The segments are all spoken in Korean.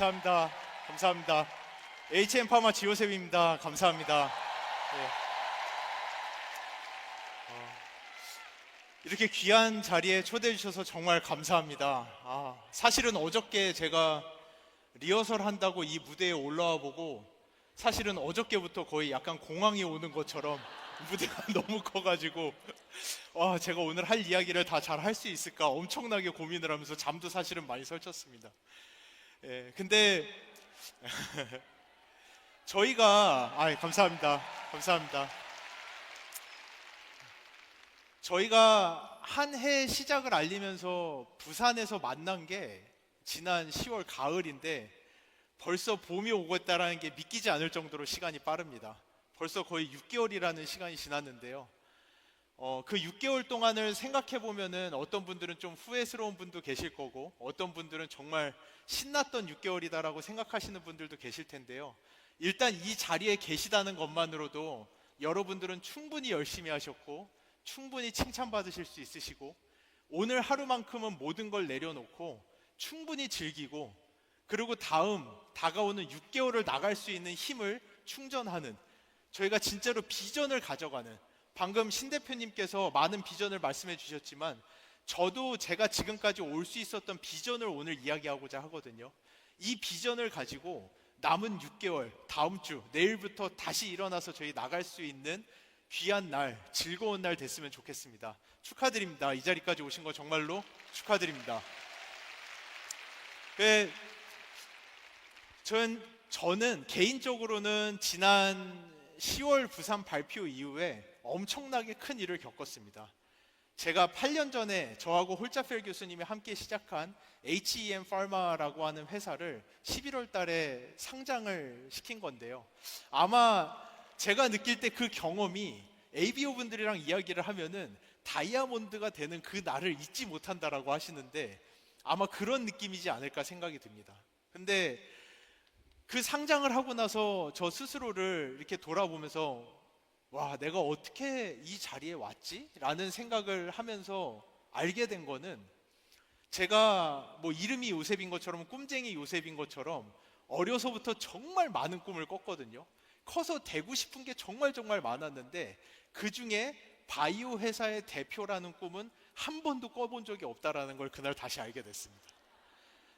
감사합니다. 감사합니다. HM파마 지호셉입니다. 감사합니다. 네. 이렇게 귀한 자리에 초대해 주셔서 정말 감사합니다. 사실은 어저께 제가 리허설 한다고 이 무대에 올라와 보고 사실은 어저께부터 거의 약간 공황이 오는 것처럼 무대가 너무 커가지고 제가 오늘 할 이야기를 다 잘 할 수 있을까 엄청나게 고민을 하면서 잠도 사실은 많이 설쳤습니다. 근데 저희가 감사합니다. 감사합니다. 저희가 한 해 시작을 알리면서 부산에서 만난 게 지난 10월 가을인데 벌써 봄이 오고 있다는 게 믿기지 않을 정도로 시간이 빠릅니다. 벌써 거의 6개월이라는 시간이 지났는데요. 그 6개월 동안을 생각해 보면은 어떤 분들은 좀 후회스러운 분도 계실 거고 어떤 분들은 정말 신났던 6개월이다라고 생각하시는 분들도 계실 텐데요. 일단 이 자리에 계시다는 것만으로도 여러분들은 충분히 열심히 하셨고 충분히 칭찬받으실 수 있으시고 오늘 하루만큼은 모든 걸 내려놓고 충분히 즐기고 그리고 다가오는 6개월을 나갈 수 있는 힘을 충전하는 저희가 진짜로 비전을 가져가는 방금 신 대표님께서 많은 비전을 말씀해 주셨지만 저도 제가 지금까지 올 수 있었던 비전을 오늘 이야기하고자 하거든요. 이 비전을 가지고 남은 6개월 다음 주 내일부터 다시 일어나서 저희 나갈 수 있는 귀한 날 즐거운 날 됐으면 좋겠습니다. 축하드립니다. 이 자리까지 오신 거 정말로 축하드립니다. 저는 개인적으로는 지난 10월 부산 발표 이후에 엄청나게 큰 일을 겪었습니다. 제가 8년 전에 저하고 홀자펠 교수님이 함께 시작한 HEM 파마라고 하는 회사를 11월 달에 상장을 시킨 건데요. 아마 제가 느낄 때 그 경험이 ABO 분들이랑 이야기를 하면은 다이아몬드가 되는 그 날을 잊지 못한다라고 하시는데 아마 그런 느낌이지 않을까 생각이 듭니다. 근데 그 상장을 하고 나서 저 스스로를 이렇게 돌아보면서 와, 내가 어떻게 이 자리에 왔지? 라는 생각을 하면서 알게 된 거는 제가 뭐 이름이 요셉인 것처럼 꿈쟁이 요셉인 것처럼 어려서부터 정말 많은 꿈을 꿨거든요. 커서 되고 싶은 게 정말 많았는데 그 중에 바이오 회사의 대표라는 꿈은 한 번도 꿔본 적이 없다라는 걸 그날 다시 알게 됐습니다.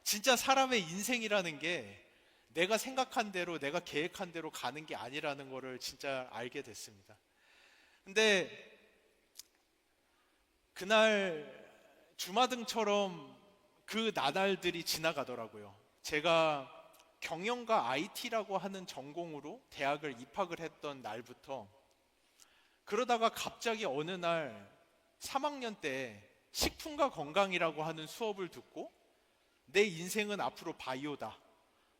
진짜 사람의 인생이라는 게 내가 생각한 대로 내가 계획한 대로 가는 게 아니라는 거를 진짜 알게 됐습니다. 근데 그날 주마등처럼 그 나날들이 지나가더라고요. 제가 경영과 IT라고 하는 전공으로 대학을 입학을 했던 날부터 그러다가 갑자기 어느 날 3학년 때 식품과 건강이라고 하는 수업을 듣고 내 인생은 앞으로 바이오다.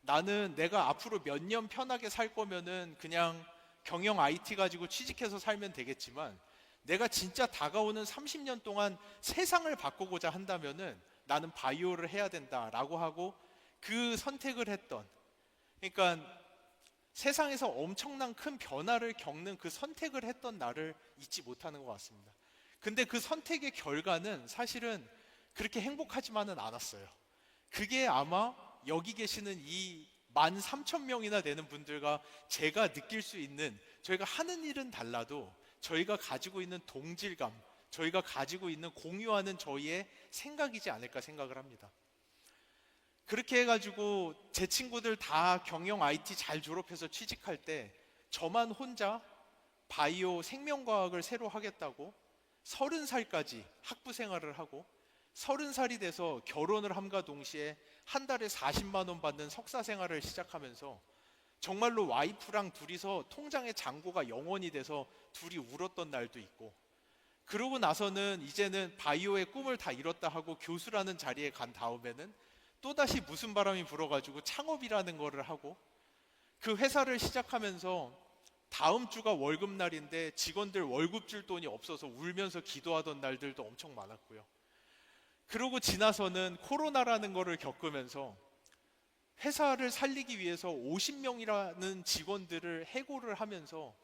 나는 내가 앞으로 몇 년 편하게 살 거면은 그냥 경영 IT 가지고 취직해서 살면 되겠지만 내가 진짜 다가오는 30년 동안 세상을 바꾸고자 한다면은 나는 바이오를 해야 된다라고 하고 그 선택을 했던 그러니까 세상에서 엄청난 큰 변화를 겪는 그 선택을 했던 나를 잊지 못하는 것 같습니다. 근데 그 선택의 결과는 사실은 그렇게 행복하지만은 않았어요. 그게 아마 여기 계시는 이 13,000명이나 되는 분들과 제가 느낄 수 있는 저희가 하는 일은 달라도 저희가 가지고 있는 동질감, 저희가 가지고 있는 공유하는 저희의 생각이지 않을까 생각을 합니다. 그렇게 해가지고 제 친구들 다 경영 IT 잘 졸업해서 취직할 때 저만 혼자 바이오 생명과학을 새로 하겠다고 30살까지 학부 생활을 하고 30살이 돼서 결혼을 함과 동시에 한 달에 40만 원 받는 석사 생활을 시작하면서 정말로 와이프랑 둘이서 통장에 잔고가 0원이 돼서 둘이 울었던 날도 있고 그러고 나서는 이제는 바이오의 꿈을 다 이뤘다 하고 교수라는 자리에 간 다음에는 또다시 무슨 바람이 불어가지고 창업이라는 거를 하고 그 회사를 시작하면서 다음 주가 월급날인데 직원들 월급 줄 돈이 없어서 울면서 기도하던 날들도 엄청 많았고요. 그러고 지나서는 코로나라는 거를 겪으면서 회사를 살리기 위해서 50명이라는 직원들을 해고를 하면서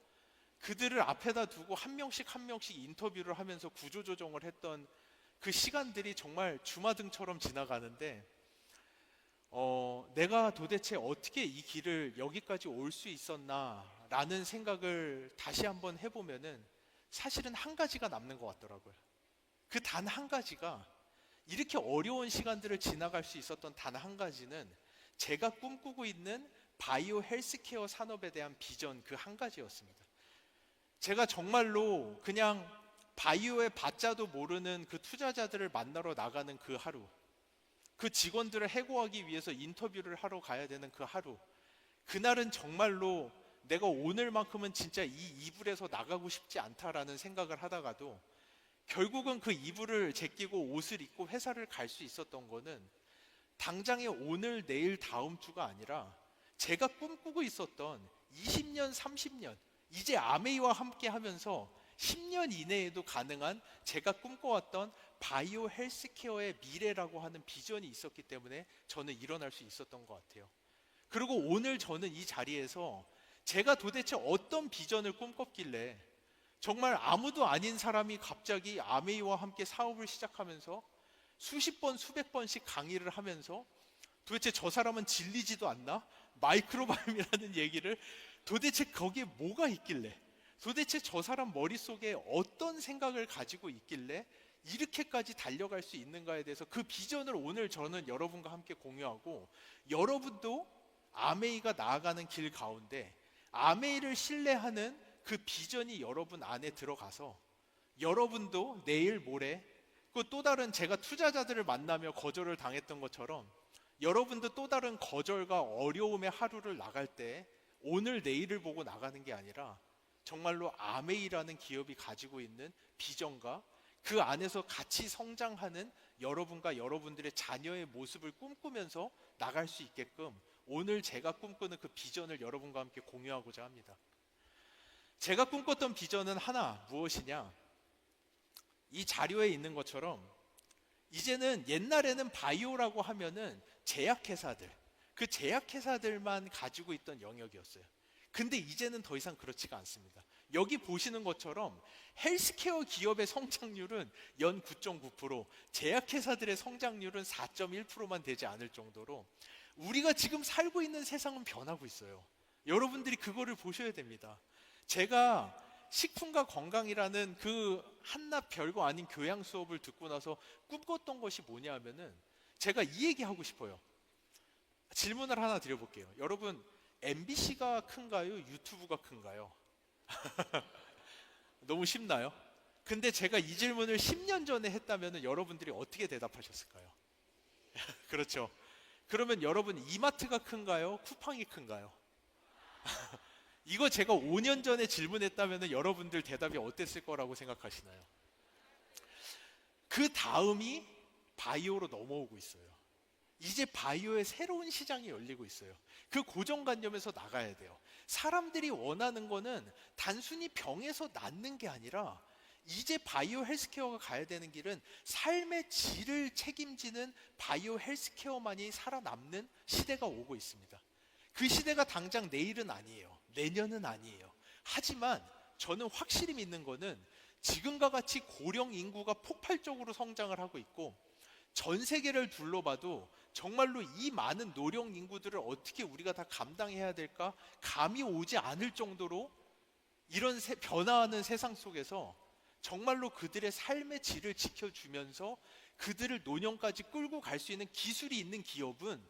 그들을 앞에다 두고 한 명씩 한 명씩 인터뷰를 하면서 구조조정을 했던 그 시간들이 정말 주마등처럼 지나가는데 내가 도대체 어떻게 이 길을 여기까지 올 수 있었나라는 생각을 다시 한번 해보면은 사실은 한 가지가 남는 것 같더라고요. 그 단 한 가지가, 이렇게 어려운 시간들을 지나갈 수 있었던 단 한 가지는 제가 꿈꾸고 있는 바이오 헬스케어 산업에 대한 비전 그 한 가지였습니다. 제가 정말로 그냥 바이오의 바자도 모르는 그 투자자들을 만나러 나가는 그 하루, 그 직원들을 해고하기 위해서 인터뷰를 하러 가야 되는 그 하루, 그날은 정말로 내가 오늘만큼은 진짜 이 이불에서 나가고 싶지 않다라는 생각을 하다가도 결국은 그 이불을 제끼고 옷을 입고 회사를 갈 수 있었던 거는 당장의 오늘, 내일, 다음 주가 아니라 제가 꿈꾸고 있었던 20년, 30년, 이제 아메이와 함께 하면서 10년 이내에도 가능한 제가 꿈꿔왔던 바이오 헬스케어의 미래라고 하는 비전이 있었기 때문에 저는 일어날 수 있었던 것 같아요. 그리고 오늘 저는 이 자리에서 제가 도대체 어떤 비전을 꿈꿨길래 정말 아무도 아닌 사람이 갑자기 아메이와 함께 사업을 시작하면서 수십 번, 수백 번씩 강의를 하면서 도대체 저 사람은 질리지도 않나? 마이크로바이옴이라는 얘기를 도대체 거기에 뭐가 있길래, 도대체 저 사람 머릿속에 어떤 생각을 가지고 있길래 이렇게까지 달려갈 수 있는가에 대해서 그 비전을 오늘 저는 여러분과 함께 공유하고, 여러분도 아메이가 나아가는 길 가운데 아메이를 신뢰하는 그 비전이 여러분 안에 들어가서 여러분도 내일 모레 그 또 다른, 제가 투자자들을 만나며 거절을 당했던 것처럼 여러분도 또 다른 거절과 어려움의 하루를 나갈 때 오늘 내일을 보고 나가는 게 아니라 정말로 아메이라는 기업이 가지고 있는 비전과 그 안에서 같이 성장하는 여러분과 여러분들의 자녀의 모습을 꿈꾸면서 나갈 수 있게끔 오늘 제가 꿈꾸는 그 비전을 여러분과 함께 공유하고자 합니다. 제가 꿈꿨던 비전은 하나, 무엇이냐? 이 자료에 있는 것처럼 이제는, 옛날에는 바이오라고 하면은 제약회사들, 그 제약회사들만 가지고 있던 영역이었어요. 근데 이제는 더 이상 그렇지가 않습니다. 여기 보시는 것처럼 헬스케어 기업의 성장률은 연 9.9%, 제약회사들의 성장률은 4.1%만 되지 않을 정도로 우리가 지금 살고 있는 세상은 변하고 있어요. 여러분들이 그거를 보셔야 됩니다. 제가 식품과 건강이라는 그 한낱 별거 아닌 교양 수업을 듣고 나서 꿈꿨던 것이 뭐냐 하면은, 제가 이 얘기 하고 싶어요. 질문을 하나 드려볼게요. 여러분, MBC가 큰가요? 유튜브가 큰가요? 너무 쉽나요? 근데 제가 이 질문을 10년 전에 했다면 여러분들이 어떻게 대답하셨을까요? 그렇죠. 그러면 여러분, 이마트가 큰가요? 쿠팡이 큰가요? 이거 제가 5년 전에 질문했다면 여러분들 대답이 어땠을 거라고 생각하시나요? 그 다음이 바이오로 넘어오고 있어요. 이제 바이오의 새로운 시장이 열리고 있어요. 그 고정관념에서 나가야 돼요. 사람들이 원하는 거는 단순히 병에서 낫는 게 아니라 이제 바이오 헬스케어가 가야 되는 길은 삶의 질을 책임지는 바이오 헬스케어만이 살아남는 시대가 오고 있습니다. 그 시대가 당장 내일은 아니에요. 내년은 아니에요. 하지만 저는 확실히 믿는 거는 지금과 같이 고령 인구가 폭발적으로 성장을 하고 있고, 전 세계를 둘러봐도 정말로 이 많은 노령 인구들을 어떻게 우리가 다 감당해야 될까 감이 오지 않을 정도로 이런 변화하는 세상 속에서 정말로 그들의 삶의 질을 지켜주면서 그들을 노년까지 끌고 갈 수 있는 기술이 있는 기업은,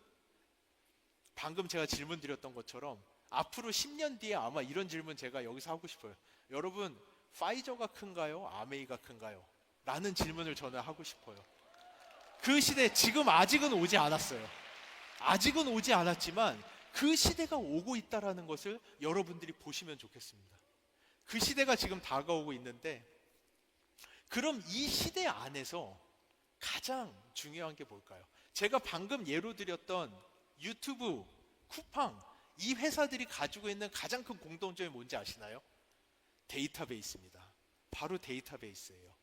방금 제가 질문 드렸던 것처럼 앞으로 10년 뒤에 아마 이런 질문 제가 여기서 하고 싶어요. 여러분, 파이저가 큰가요? 아메이가 큰가요? 라는 질문을 저는 하고 싶어요. 그 시대, 지금 아직은 오지 않았어요. 아직은 오지 않았지만 그 시대가 오고 있다는 것을 여러분들이 보시면 좋겠습니다. 그 시대가 지금 다가오고 있는데, 그럼 이 시대 안에서 가장 중요한 게 뭘까요? 제가 방금 예로 드렸던 유튜브, 쿠팡, 이 회사들이 가지고 있는 가장 큰 공통점이 뭔지 아시나요? 데이터베이스입니다. 바로 데이터베이스예요.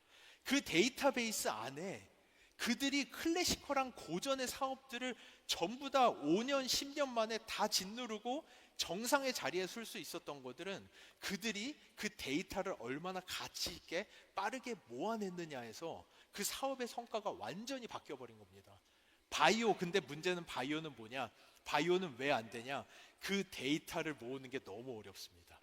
그 데이터베이스 안에 그들이 클래시컬한 고전의 사업들을 전부 다 5년, 10년 만에 다 짓누르고 정상의 자리에 설 수 있었던 것들은 그들이 그 데이터를 얼마나 가치 있게 빠르게 모아냈느냐에서 그 사업의 성과가 완전히 바뀌어버린 겁니다. 바이오, 근데 문제는 바이오는 뭐냐? 바이오는 왜 안 되냐? 그 데이터를 모으는 게 너무 어렵습니다.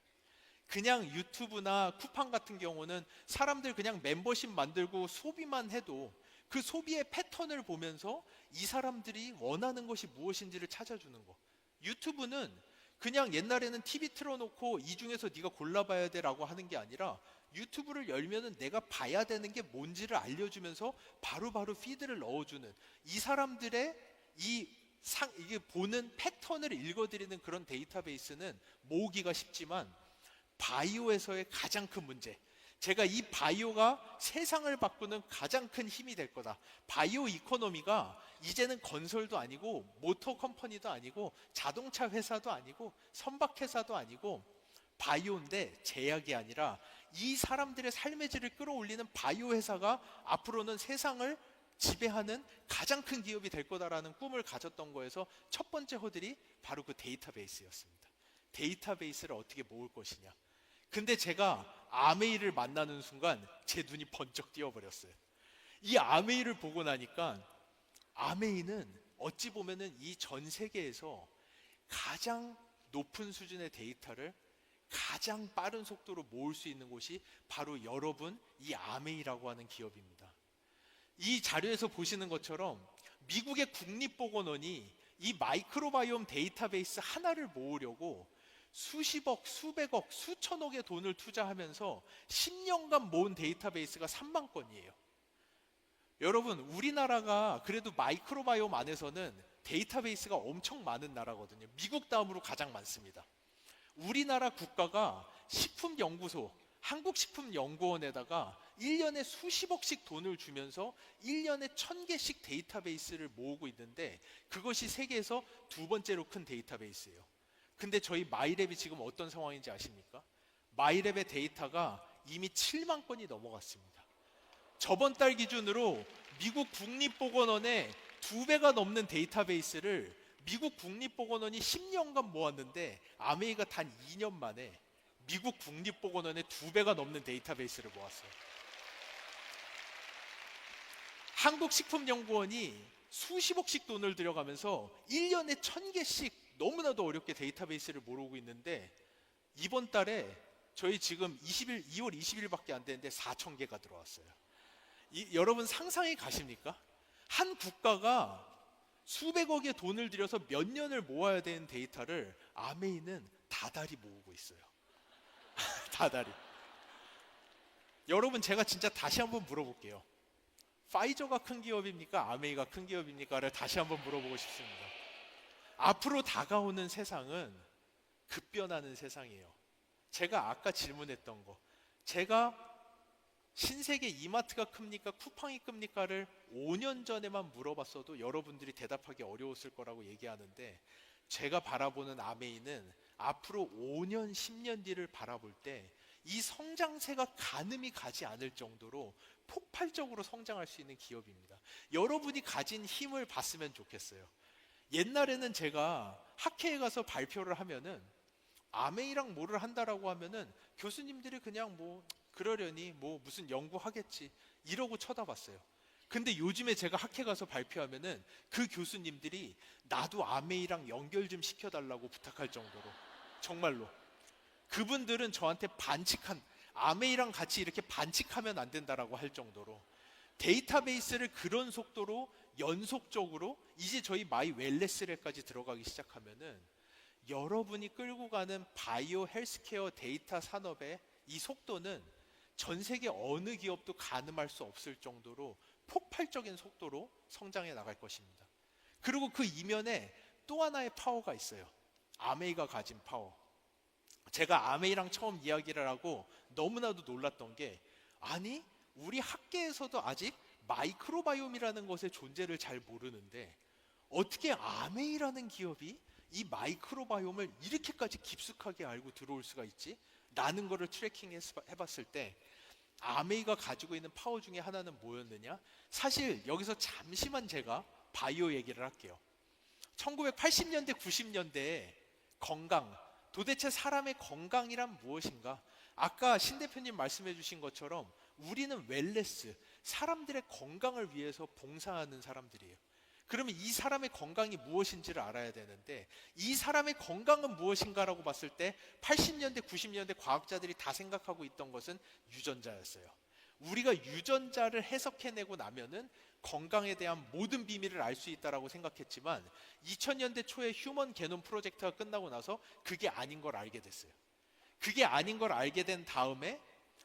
그냥 유튜브나 쿠팡 같은 경우는 사람들 그냥 멤버십 만들고 소비만 해도 그 소비의 패턴을 보면서 이 사람들이 원하는 것이 무엇인지를 찾아주는 거. 유튜브는 그냥 옛날에는 TV 틀어놓고 이 중에서 네가 골라봐야 돼라고 하는 게 아니라 유튜브를 열면은 내가 봐야 되는 게 뭔지를 알려주면서 바로바로 피드를 넣어주는, 이 사람들의 이게 보는 패턴을 읽어드리는 그런 데이터베이스는 모으기가 쉽지만, 바이오에서의 가장 큰 문제, 제가 이 바이오가 세상을 바꾸는 가장 큰 힘이 될 거다. 바이오 이코노미가 이제는 건설도 아니고 모터 컴퍼니도 아니고 자동차 회사도 아니고 선박 회사도 아니고 바이오인데, 제약이 아니라 이 사람들의 삶의 질을 끌어올리는 바이오 회사가 앞으로는 세상을 지배하는 가장 큰 기업이 될 거다라는 꿈을 가졌던 거에서 첫 번째 허들이 바로 그 데이터베이스였습니다. 데이터베이스를 어떻게 모을 것이냐. 근데 제가 아메이를 만나는 순간 제 눈이 번쩍 띄어버렸어요. 이 아메이를 보고 나니까, 아메이는 어찌 보면은 이 전 세계에서 가장 높은 수준의 데이터를 가장 빠른 속도로 모을 수 있는 곳이 바로 여러분, 이 아메이라고 하는 기업입니다. 이 자료에서 보시는 것처럼 미국의 국립보건원이 이 마이크로바이옴 데이터베이스 하나를 모으려고 수십억, 수백억, 수천억의 돈을 투자하면서 10년간 모은 데이터베이스가 3만 건이에요. 여러분, 우리나라가 그래도 마이크로바이옴 안에서는 데이터베이스가 엄청 많은 나라거든요. 미국 다음으로 가장 많습니다. 우리나라 국가가 식품연구소, 한국식품연구원에다가 1년에 수십억씩 돈을 주면서 1년에 1000개씩 데이터베이스를 모으고 있는데, 그것이 세계에서 두 번째로 큰 데이터베이스예요. 근데 저희 마이랩이 지금 어떤 상황인지 아십니까? 마이랩의 데이터가 이미 7만 건이 넘어갔습니다. 저번 달 기준으로 미국 국립보건원의 2배가 넘는 데이터베이스를 미국 국립보건원이 10년간 모았는데, 아메이가 단 2년 만에 미국 국립보건원의 2배가 넘는 데이터베이스를 모았어요. 한국식품연구원이 수십억씩 돈을 들여가면서 1년에 1000개씩 너무나도 어렵게 데이터베이스를 모으고 있는데, 이번 달에 저희 지금 2월 20일밖에 안 되는데 4,000개가 들어왔어요. 여러분 상상이 가십니까? 한 국가가 수백억의 돈을 들여서 몇 년을 모아야 되는 데이터를 아메이는 다달이 모으고 있어요. 다달이. 여러분, 제가 진짜 다시 한번 물어볼게요. 파이저가 큰 기업입니까? 아메이가 큰 기업입니까?를 다시 한번 물어보고 싶습니다. 앞으로 다가오는 세상은 급변하는 세상이에요. 제가 아까 질문했던 거, 제가 신세계 이마트가 큽니까? 쿠팡이 큽니까?를 5년 전에만 물어봤어도 여러분들이 대답하기 어려웠을 거라고 얘기하는데, 제가 바라보는 아메이는 앞으로 5년, 10년 뒤를 바라볼 때 이 성장세가 가늠이 가지 않을 정도로 폭발적으로 성장할 수 있는 기업입니다. 여러분이 가진 힘을 봤으면 좋겠어요. 옛날에는 제가 학회에 가서 발표를 하면은 아메이랑 뭐를 한다라고 하면은 교수님들이 그냥 뭐 그러려니 뭐 무슨 연구하겠지 이러고 쳐다봤어요. 근데 요즘에 제가 학회 가서 발표하면은 그 교수님들이 나도 아메이랑 연결 좀 시켜달라고 부탁할 정도로, 정말로 그분들은 저한테 아메이랑 같이 이렇게 반칙하면 안 된다라고 할 정도로 데이터베이스를 그런 속도로 연속적으로 이제 저희 마이 웰네스랩까지 들어가기 시작하면은, 여러분이 끌고 가는 바이오 헬스케어 데이터 산업의 이 속도는 전 세계 어느 기업도 가늠할 수 없을 정도로 폭발적인 속도로 성장해 나갈 것입니다. 그리고 그 이면에 또 하나의 파워가 있어요. 아메이가 가진 파워. 제가 아메이랑 처음 이야기를 하고 너무나도 놀랐던 게, 아니 우리 학계에서도 아직 마이크로바이옴이라는 것의 존재를 잘 모르는데 어떻게 아메이라는 기업이 이 마이크로바이옴을 이렇게까지 깊숙하게 알고 들어올 수가 있지? 라는 거를 트래킹 해봤을 때 아메이가 가지고 있는 파워 중에 하나는 뭐였느냐? 사실 여기서 잠시만 제가 바이오 얘기를 할게요. 1980년대, 90년대에 건강, 도대체 사람의 건강이란 무엇인가? 아까 신 대표님 말씀해 주신 것처럼 우리는 웰네스, 사람들의 건강을 위해서 봉사하는 사람들이에요. 그러면 이 사람의 건강이 무엇인지를 알아야 되는데, 이 사람의 건강은 무엇인가라고 봤을 때 80년대, 90년대 과학자들이 다 생각하고 있던 것은 유전자였어요. 우리가 유전자를 해석해내고 나면은 건강에 대한 모든 비밀을 알 수 있다라고 생각했지만 2000년대 초에 휴먼 게놈 프로젝트가 끝나고 나서 그게 아닌 걸 알게 됐어요. 그게 아닌 걸 알게 된 다음에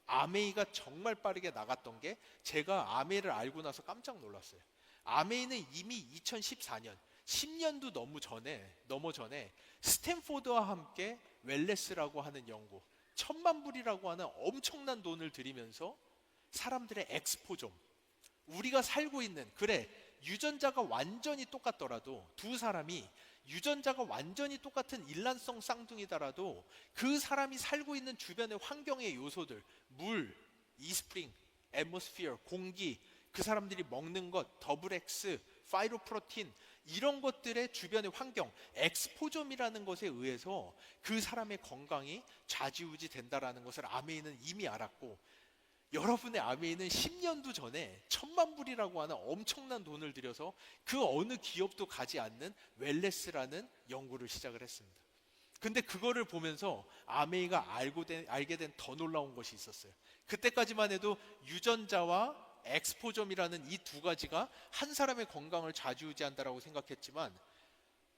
아메이가 정말 빠르게 나갔던 게, 제가 아메이를 알고 나서 깜짝 놀랐어요. 아메이는 이미 2014년, 10년도 넘어 전에 스탠포드와 함께 웰레스라고 하는 연구, 1000만 불이라고 하는 엄청난 돈을 들이면서 사람들의 엑스포좀, 우리가 살고 있는, 그래 유전자가 완전히 똑같더라도, 두 사람이 유전자가 완전히 똑같은 일란성 쌍둥이더라도 그 사람이 살고 있는 주변의 환경의 요소들, 물, 이스프링, 애트모스피어, 공기, 그 사람들이 먹는 것, 더블 X, 파이로프로틴, 이런 것들의 주변의 환경, 엑스포점이라는 것에 의해서 그 사람의 건강이 좌지우지 된다라는 것을 아메이는 이미 알았고, 여러분의 아메이는 10년도 전에 1000만 불이라고 하는 엄청난 돈을 들여서 그 어느 기업도 가지 않는 웰레스라는 연구를 시작을 했습니다. 근데 그거를 보면서 아메이가 알게 된 더 놀라운 것이 있었어요. 그때까지만 해도 유전자와 엑스포점이라는 이 두 가지가 한 사람의 건강을 좌지우지한다라고 생각했지만,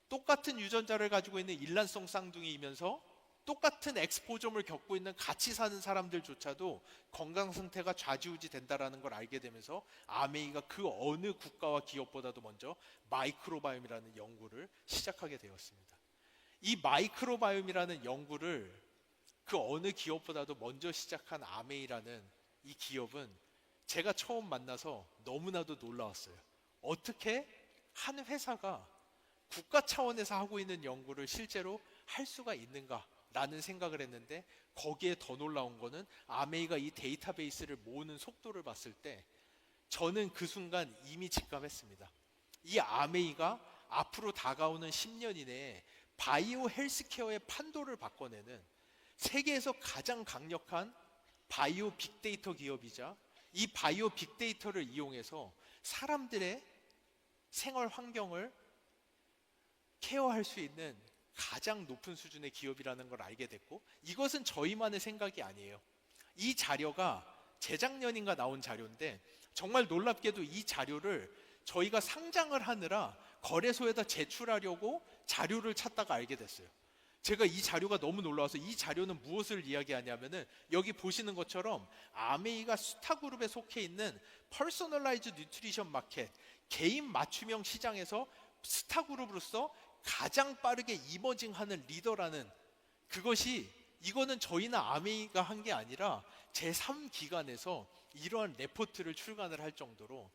똑같은 유전자를 가지고 있는 일란성 쌍둥이이면서 똑같은 엑스포점을 겪고 있는 같이 사는 사람들조차도 건강 상태가 좌지우지 된다라는 걸 알게 되면서 아메이가 그 어느 국가와 기업보다도 먼저 마이크로바이옴이라는 연구를 시작하게 되었습니다. 이 마이크로바이옴이라는 연구를 그 어느 기업보다도 먼저 시작한 아메이라는 이 기업은 제가 처음 만나서 너무나도 놀라웠어요. 어떻게 한 회사가 국가 차원에서 하고 있는 연구를 실제로 할 수가 있는가 라는 생각을 했는데, 거기에 더 놀라운 거는 아메이가 이 데이터베이스를 모으는 속도를 봤을 때 저는 그 순간 이미 직감했습니다. 이 아메이가 앞으로 다가오는 10년 이내에 바이오 헬스케어의 판도를 바꿔내는 세계에서 가장 강력한 바이오 빅데이터 기업이자, 이 바이오 빅데이터를 이용해서 사람들의 생활 환경을 케어할 수 있는 가장 높은 수준의 기업이라는 걸 알게 됐고, 이것은 저희만의 생각이 아니에요. 이 자료가 재작년인가 나온 자료인데, 정말 놀랍게도 이 자료를 저희가 상장을 하느라 거래소에다 제출하려고 자료를 찾다가 알게 됐어요. 제가 이 자료가 너무 놀라워서, 이 자료는 무엇을 이야기하냐면은 여기 보시는 것처럼 아메이가 스타그룹에 속해 있는 퍼스널라이즈 뉴트리션 마켓, 개인 맞춤형 시장에서 스타그룹으로서 가장 빠르게 이머징하는 리더라는, 그것이, 이거는 저희나 아메이가 한 게 아니라 제3기관에서 이러한 레포트를 출간을 할 정도로,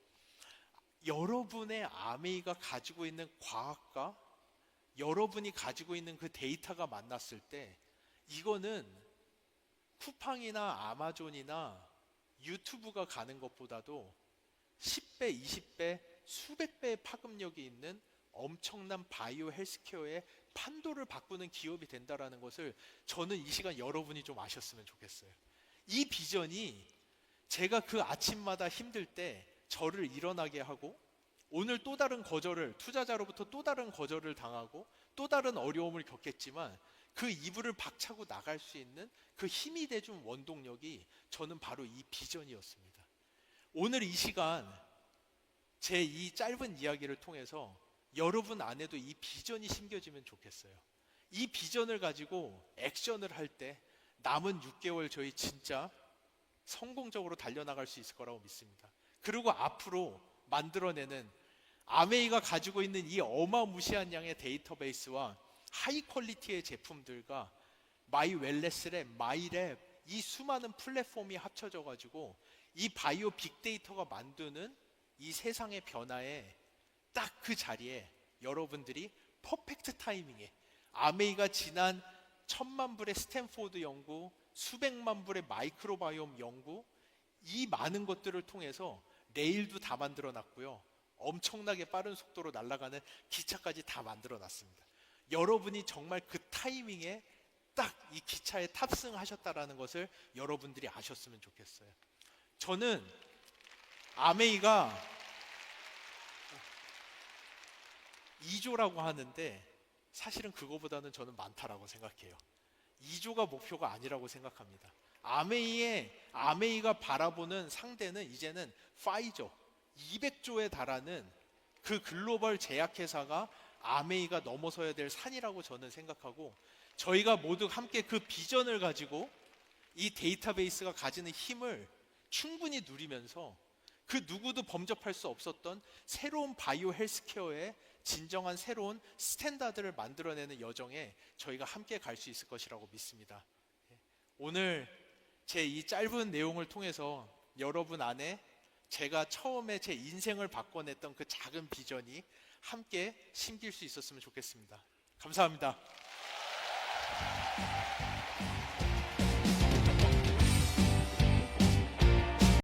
여러분의 아메이가 가지고 있는 과학과 여러분이 가지고 있는 그 데이터가 만났을 때, 이거는 쿠팡이나 아마존이나 유튜브가 가는 것보다도 10배, 20배, 수백 배의 파급력이 있는 엄청난 바이오 헬스케어의 판도를 바꾸는 기업이 된다라는 것을 저는 이 시간 여러분이 좀 아셨으면 좋겠어요. 이 비전이 제가 그 아침마다 힘들 때 저를 일어나게 하고, 오늘 또 다른 거절을, 투자자로부터 또 다른 거절을 당하고 또 다른 어려움을 겪겠지만 그 이불을 박차고 나갈 수 있는 그 힘이 돼준 원동력이 저는 바로 이 비전이었습니다. 오늘 이 시간 제 이 짧은 이야기를 통해서 여러분 안에도 이 비전이 심겨지면 좋겠어요. 이 비전을 가지고 액션을 할 때 남은 6개월 저희 진짜 성공적으로 달려나갈 수 있을 거라고 믿습니다. 그리고 앞으로 만들어내는 아메이가 가지고 있는 이 어마무시한 양의 데이터베이스와 하이 퀄리티의 제품들과 마이 웰레스랩, 마이랩, 이 수많은 플랫폼이 합쳐져 가지고 이 바이오 빅데이터가 만드는 이 세상의 변화에 딱 그 자리에 여러분들이 퍼펙트 타이밍에 아메이가 지난 1000만 불의 스탠포드 연구, 수백만 불의 마이크로바이옴 연구, 이 많은 것들을 통해서 레일도 다 만들어 놨고요, 엄청나게 빠른 속도로 날아가는 기차까지 다 만들어 놨습니다. 여러분이 정말 그 타이밍에 딱 이 기차에 탑승하셨다라는 것을 여러분들이 아셨으면 좋겠어요. 저는 아메이가 2조라고 하는데 사실은 그거보다는 저는 많다라고 생각해요. 2조가 목표가 아니라고 생각합니다. 아메이가 바라보는 상대는 이제는 파이저 200조에 달하는 그 글로벌 제약회사가 아메이가 넘어서야 될 산이라고 저는 생각하고, 저희가 모두 함께 그 비전을 가지고 이 데이터베이스가 가지는 힘을 충분히 누리면서 그 누구도 범접할 수 없었던 새로운 바이오 헬스케어의 진정한 새로운 스탠다드를 만들어내는 여정에 저희가 함께 갈 수 있을 것이라고 믿습니다. 오늘 제 이 짧은 내용을 통해서 여러분 안에 제가 처음에 제 인생을 바꿔냈던 그 작은 비전이 함께 심길 수 있었으면 좋겠습니다. 감사합니다.